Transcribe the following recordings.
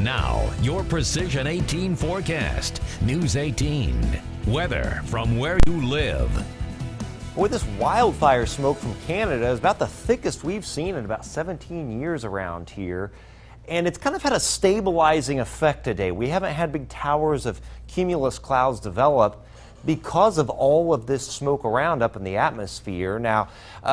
And now, your Precision 18 forecast. News 18. Weather from where you live. Boy, this wildfire smoke from Canada is about the thickest we've seen in about 17 years around here. And it's kind of had a stabilizing effect today. We haven't had big towers of cumulus clouds develop because of all of this smoke around up in the atmosphere. Now,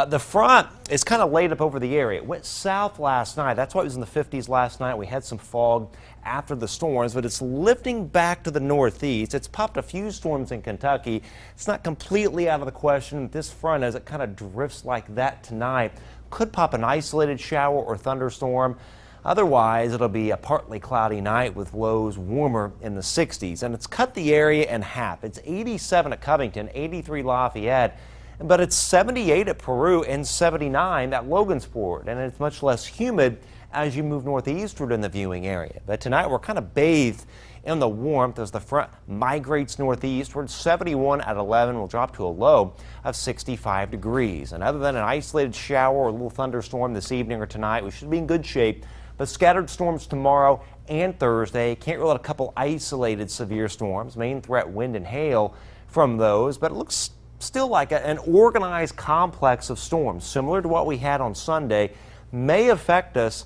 the front is kind of laid up over the area. It went south last night. That's why it was in the 50s last night. We had some fog after the storms, but it's lifting back to the northeast. It's popped a few storms in Kentucky. It's not completely out of the question that this front, as it kind of drifts like that tonight, could pop an isolated shower or thunderstorm. Otherwise, it'll be a partly cloudy night with lows warmer in the 60s. And it's cut the area in half. It's 87 at Covington, 83 Lafayette, but it's 78 at Peru and 79 at Logansport. And it's much less humid as you move northeastward in the viewing area. But tonight we're kind of bathed in the warmth as the front migrates northeastward. 71 at 11 will drop to a low of 65 degrees. And other than an isolated shower or a little thunderstorm this evening or tonight, we should be in good shape. But scattered storms tomorrow and Thursday. Can't rule out a couple isolated severe storms. Main threat wind and hail from those, but it looks still like an organized complex of storms similar to what we had on Sunday may affect us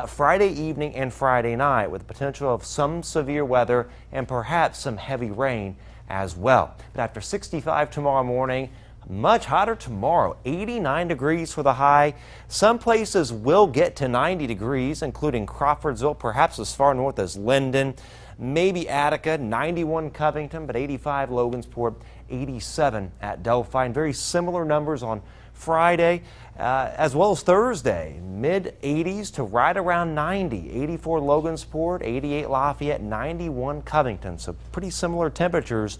Friday evening and Friday night, with the potential of some severe weather and perhaps some heavy rain as well. But after 65 tomorrow morning, much hotter tomorrow, 89 degrees for the high. Some places will get to 90 degrees, including Crawfordsville, perhaps as far north as Linden, maybe Attica, 91 Covington, but 85 Logansport, 87 at Delphi. And very similar numbers on Friday as well as Thursday. Mid 80s to right around 90. 84 Logansport, 88 Lafayette, 91 Covington. So pretty similar temperatures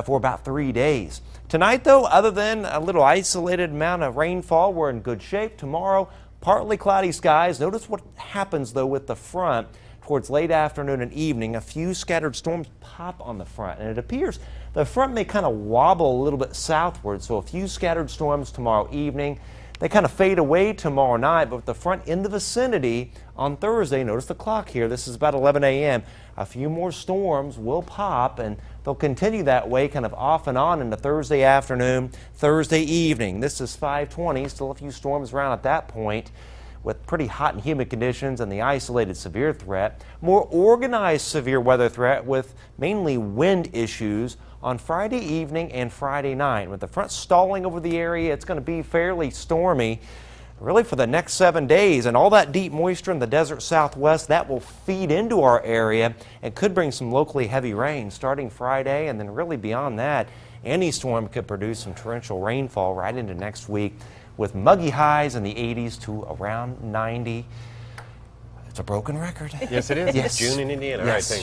for about 3 days. Tonight, though, other than a little isolated amount of rainfall, we're in good shape. Tomorrow, partly cloudy skies. Notice what happens, though, with the front towards late afternoon and evening. A few scattered storms pop on the front, and it appears the front may kind of wobble a little bit southward. So a few scattered storms tomorrow evening. They kind of fade away tomorrow night, but with the front in the vicinity on Thursday, notice the clock here, this is about 11 a.m. A few more storms will pop, and they'll continue that way kind of off and on into Thursday afternoon, Thursday evening. This is 5:20, still a few storms around at that point with pretty hot and humid conditions and the isolated severe threat. More organized severe weather threat with mainly wind issues on Friday evening and Friday night. With the front stalling over the area, it's going to be fairly stormy really for the next 7 days, and all that deep moisture in the desert southwest, that will feed into our area and could bring some locally heavy rain starting Friday, and then really beyond that, any storm could produce some torrential rainfall right into next week with muggy highs in the 80s to around 90. It's a broken record. Yes, it is. Yes. June in Indiana. Yes. All right, thanks.